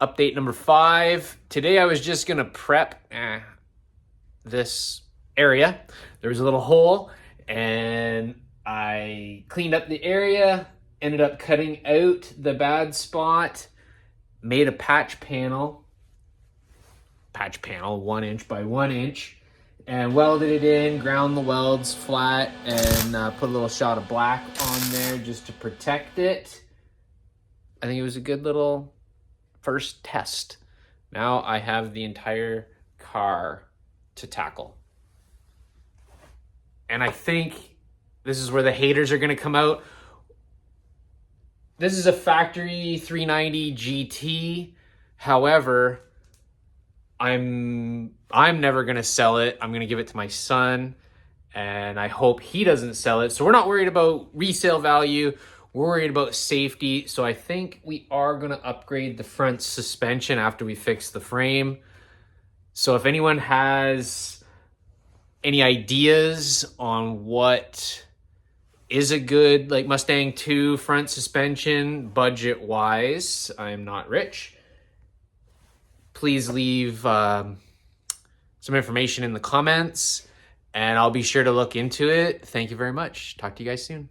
Update number 5. Today I was just gonna prep this area. There was a little hole and I cleaned up the area, ended up cutting out the bad spot, made a patch panel 1 inch by 1 inch, and welded it in, ground the welds flat, and put a little shot of black on there just to protect it. I think it was a good little first test. Now I have the entire car to tackle. And I think this is where the haters are gonna come out. This is a factory 390 GT. However, I'm never gonna sell it. I'm gonna give it to my son, and I hope he doesn't sell it. So we're not worried about resale value. We're worried about safety. So I think we are gonna upgrade the front suspension after we fix the frame. So if anyone has any ideas on what is a good like Mustang 2 front suspension budget wise, I'm not rich, please leave some information in the comments and I'll be sure to look into it. Thank you very much. Talk to you guys soon.